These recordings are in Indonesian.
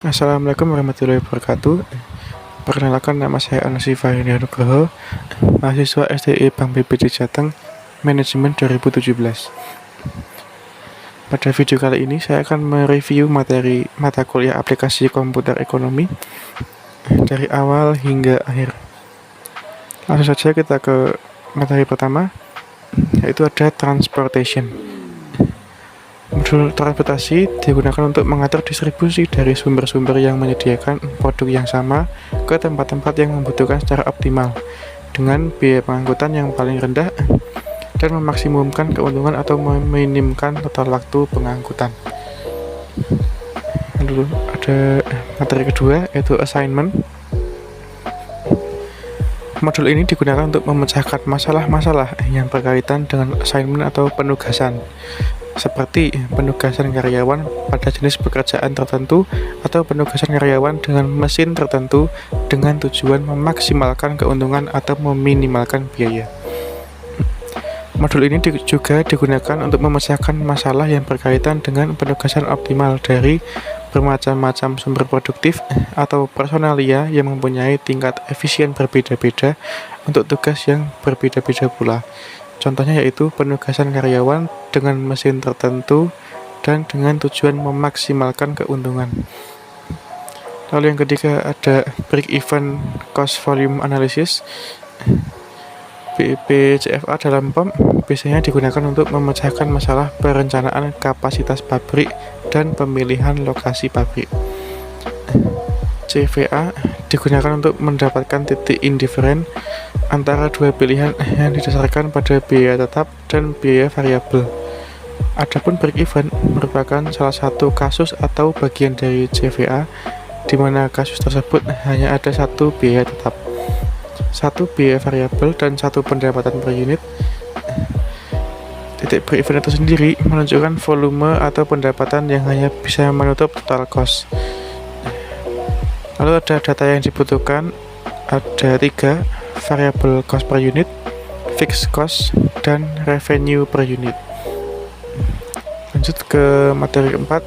Assalamualaikum warahmatullahi wabarakatuh. Perkenalkan, nama saya Anasifa Nugroho, mahasiswa STI Bank BPD Jateng, Manajemen 2017. Pada video kali ini saya akan mereview materi mata kuliah aplikasi komputer ekonomi dari awal hingga akhir. Langsung saja kita ke materi pertama, yaitu ada transportation. Modul transportasi digunakan untuk mengatur distribusi dari sumber-sumber yang menyediakan produk yang sama ke tempat-tempat yang membutuhkan secara optimal dengan biaya pengangkutan yang paling rendah dan memaksimumkan keuntungan atau meminimkan total waktu pengangkutan. Lalu ada materi kedua, yaitu assignment. Modul ini digunakan untuk memecahkan masalah-masalah yang berkaitan dengan assignment atau penugasan, seperti penugasan karyawan pada jenis pekerjaan tertentu atau penugasan karyawan dengan mesin tertentu dengan tujuan memaksimalkan keuntungan atau meminimalkan biaya. Modul ini juga digunakan untuk memecahkan masalah yang berkaitan dengan penugasan optimal dari bermacam-macam sumber produktif atau personalia yang mempunyai tingkat efisien berbeda-beda untuk tugas yang berbeda-beda pula. Contohnya yaitu penugasan karyawan dengan mesin tertentu dan dengan tujuan memaksimalkan keuntungan. Lalu yang ketiga ada break-even cost volume analysis. BCFA dalam POM biasanya digunakan untuk memecahkan masalah perencanaan kapasitas pabrik dan pemilihan lokasi pabrik. CVA digunakan untuk mendapatkan titik indifferent antara dua pilihan yang didasarkan pada biaya tetap dan biaya variabel. Adapun break-even merupakan salah satu kasus atau bagian dari CVA di mana kasus tersebut hanya ada satu biaya tetap, satu biaya variabel, dan satu pendapatan per unit. Titik break-even itu sendiri menunjukkan volume atau pendapatan yang hanya bisa menutup total cost. Lalu ada data yang dibutuhkan, ada 3: variable cost per unit, fixed cost, dan revenue per unit. Lanjut ke materi keempat,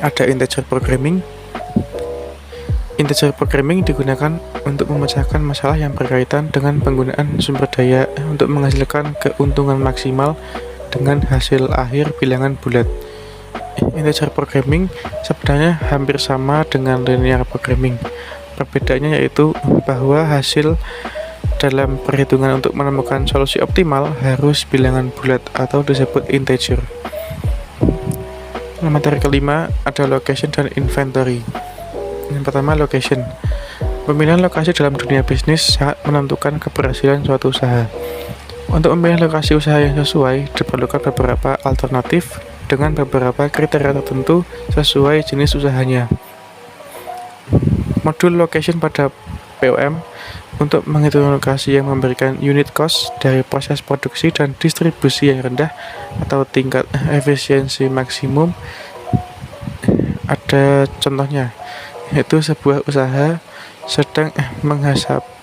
ada integer programming. Integer programming digunakan untuk memecahkan masalah yang berkaitan dengan penggunaan sumber daya untuk menghasilkan keuntungan maksimal dengan hasil akhir bilangan bulat. Integer programming sebenarnya hampir sama dengan linear programming. Perbedaannya yaitu bahwa hasil dalam perhitungan untuk menemukan solusi optimal harus bilangan bulat atau disebut integer. Materi kelima ada location dan inventory. Yang pertama, location. Pemilihan lokasi dalam dunia bisnis sangat menentukan keberhasilan suatu usaha. Untuk memilih lokasi usaha yang sesuai, diperlukan beberapa alternatif dengan beberapa kriteria tertentu sesuai jenis usahanya. Modul location pada POM untuk menghitung lokasi yang memberikan unit cost dari proses produksi dan distribusi yang rendah atau tingkat efisiensi maksimum. Ada contohnya, yaitu sebuah usaha sedang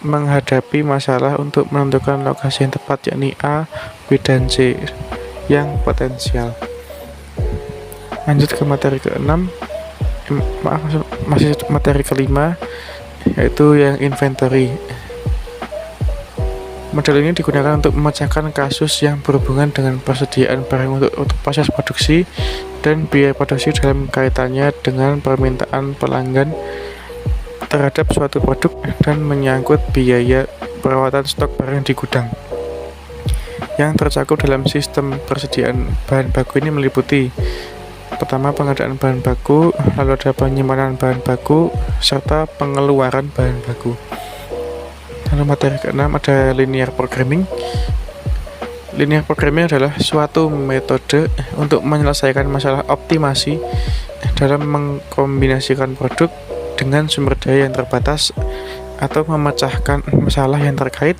menghadapi masalah untuk menentukan lokasi yang tepat, yakni A, B, dan C yang potensial. Lanjut ke materi ke-6, masih materi kelima, yaitu yang inventory. Model ini digunakan untuk memecahkan kasus yang berhubungan dengan persediaan barang untuk proses produksi dan biaya produksi dalam kaitannya dengan permintaan pelanggan terhadap suatu produk dan menyangkut biaya perawatan stok barang di gudang. Yang tercakup dalam sistem persediaan bahan baku ini meliputi: pertama, pengadaan bahan baku, lalu ada penyimpanan bahan baku, serta pengeluaran bahan baku. Lalu materi ke-6 ada linear programming. Linear programming adalah suatu metode untuk menyelesaikan masalah optimasi dalam mengkombinasikan produk dengan sumber daya yang terbatas atau memecahkan masalah yang terkait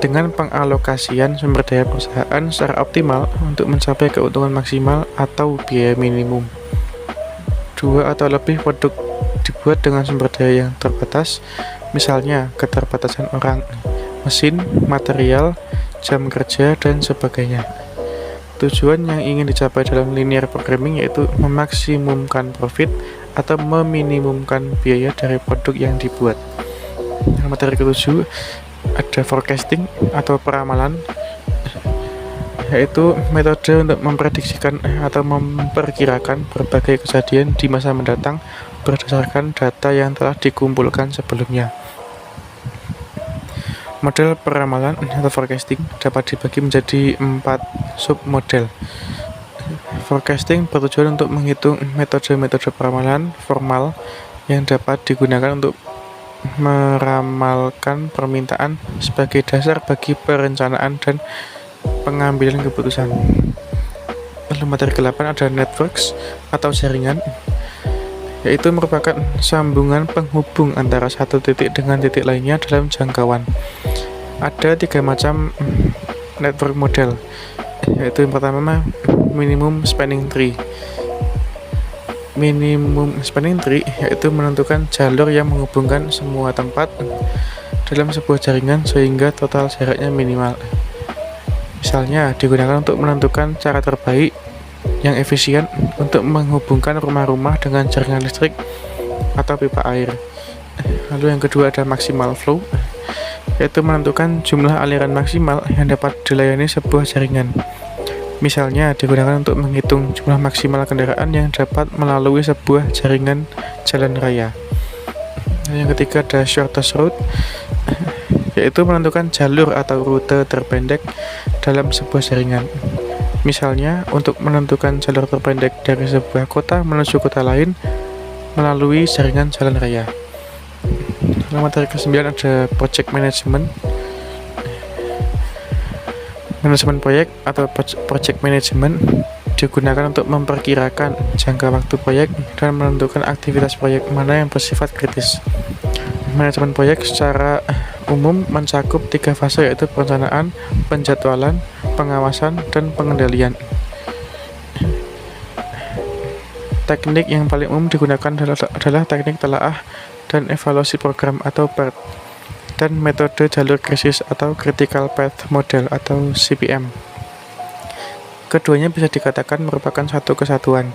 dengan pengalokasian sumber daya perusahaan secara optimal untuk mencapai keuntungan maksimal atau biaya minimum. 2 atau lebih produk dibuat dengan sumber daya yang terbatas, misalnya keterbatasan orang, mesin, material, jam kerja, dan sebagainya. Tujuan yang ingin dicapai dalam linear programming yaitu memaksimumkan profit atau meminimumkan biaya dari produk yang dibuat. Materi ke-7 ada forecasting atau peramalan, yaitu metode untuk memprediksikan atau memperkirakan berbagai kejadian di masa mendatang berdasarkan data yang telah dikumpulkan sebelumnya. Model peramalan atau forecasting dapat dibagi menjadi 4 submodel. Forecasting bertujuan untuk menghitung metode-metode peramalan formal yang dapat digunakan untuk meramalkan permintaan sebagai dasar bagi perencanaan dan pengambilan keputusan. Lalu materi ke-8 ada networks atau jaringan, yaitu merupakan sambungan penghubung antara satu titik dengan titik lainnya dalam jangkauan. Ada 3 macam network model, yaitu yang pertama minimum spanning tree. Minimum spanning tree yaitu menentukan jalur yang menghubungkan semua tempat dalam sebuah jaringan sehingga total jaraknya minimal. Misalnya digunakan untuk menentukan cara terbaik yang efisien untuk menghubungkan rumah-rumah dengan jaringan listrik atau pipa air. Lalu yang kedua ada maximal flow, yaitu menentukan jumlah aliran maksimal yang dapat dilayani sebuah jaringan. Misalnya digunakan untuk menghitung jumlah maksimal kendaraan yang dapat melalui sebuah jaringan jalan raya. Yang ketiga ada shortest route, yaitu menentukan jalur atau rute terpendek dalam sebuah jaringan. Misalnya untuk menentukan jalur terpendek dari sebuah kota menuju kota lain melalui jaringan jalan raya. Lalu materi ke-9 ada project management. Manajemen proyek atau project management digunakan untuk memperkirakan jangka waktu proyek dan menentukan aktivitas proyek mana yang bersifat kritis. Manajemen proyek secara umum mencakup 3 fase, yaitu perencanaan, penjadwalan, pengawasan, dan pengendalian. Teknik yang paling umum digunakan adalah teknik telaah dan evaluasi program atau PERT, dan metode jalur krisis atau Critical Path Model atau CPM. Keduanya bisa dikatakan merupakan satu kesatuan.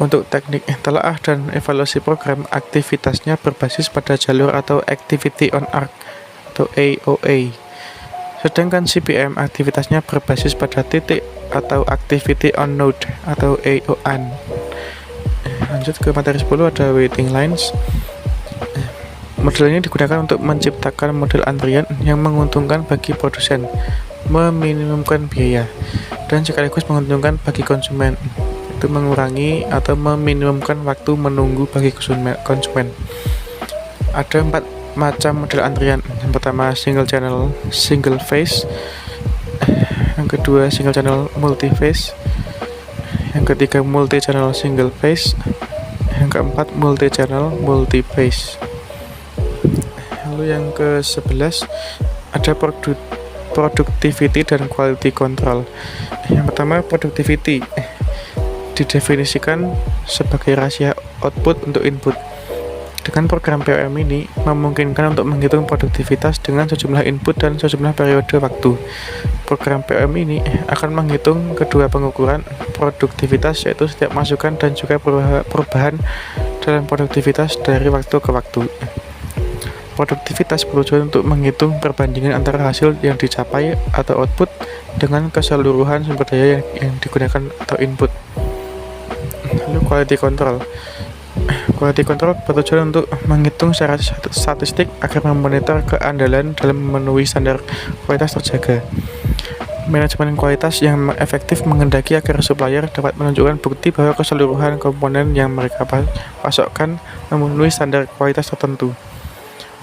Untuk teknik telaah dan evaluasi program, aktivitasnya berbasis pada jalur atau Activity on Arc atau AOA. Sedangkan CPM aktivitasnya berbasis pada titik atau Activity on Node atau AON. Lanjut ke materi 10 ada waiting lines. Model ini digunakan untuk menciptakan model antrian yang menguntungkan bagi produsen, meminimumkan biaya, dan sekaligus menguntungkan bagi konsumen. Itu mengurangi atau meminimumkan waktu menunggu bagi konsumen. Ada 4 macam model antrian. Yang pertama single channel single phase, yang kedua single channel multi phase, yang ketiga multi channel single phase, yang keempat multi channel multi phase. Lalu yang ke-11 ada productivity dan quality control. Yang pertama productivity didefinisikan sebagai rasio output untuk input. Dengan program POM ini memungkinkan untuk menghitung produktivitas dengan sejumlah input dan sejumlah periode waktu. Program POM ini akan menghitung kedua pengukuran produktivitas, yaitu setiap masukan dan juga perubahan dalam produktivitas dari waktu ke waktu. Produktivitas bertujuan untuk menghitung perbandingan antara hasil yang dicapai atau output dengan keseluruhan sumber daya yang digunakan atau input. Lalu quality control. Quality control bertujuan untuk menghitung secara statistik agar memonitor keandalan dalam memenuhi standar kualitas terjaga. Manajemen kualitas yang efektif menghendaki agar supplier dapat menunjukkan bukti bahwa keseluruhan komponen yang mereka pasokkan memenuhi standar kualitas tertentu.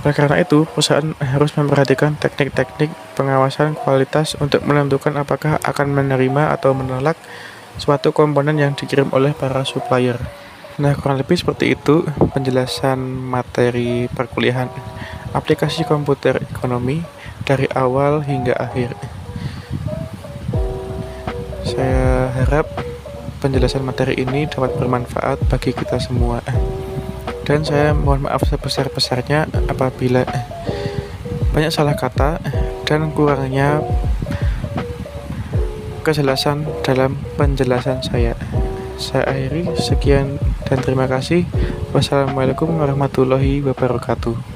Oleh karena itu, perusahaan harus memperhatikan teknik-teknik pengawasan kualitas untuk menentukan apakah akan menerima atau menolak suatu komponen yang dikirim oleh para supplier. Nah, kurang lebih seperti itu penjelasan materi perkuliahan aplikasi komputer ekonomi dari awal hingga akhir. Saya harap penjelasan materi ini dapat bermanfaat bagi kita semua. Dan saya mohon maaf sebesar-besarnya apabila banyak salah kata dan kurangnya kejelasan dalam penjelasan saya. Saya akhiri, sekian dan terima kasih. Wassalamualaikum warahmatullahi wabarakatuh.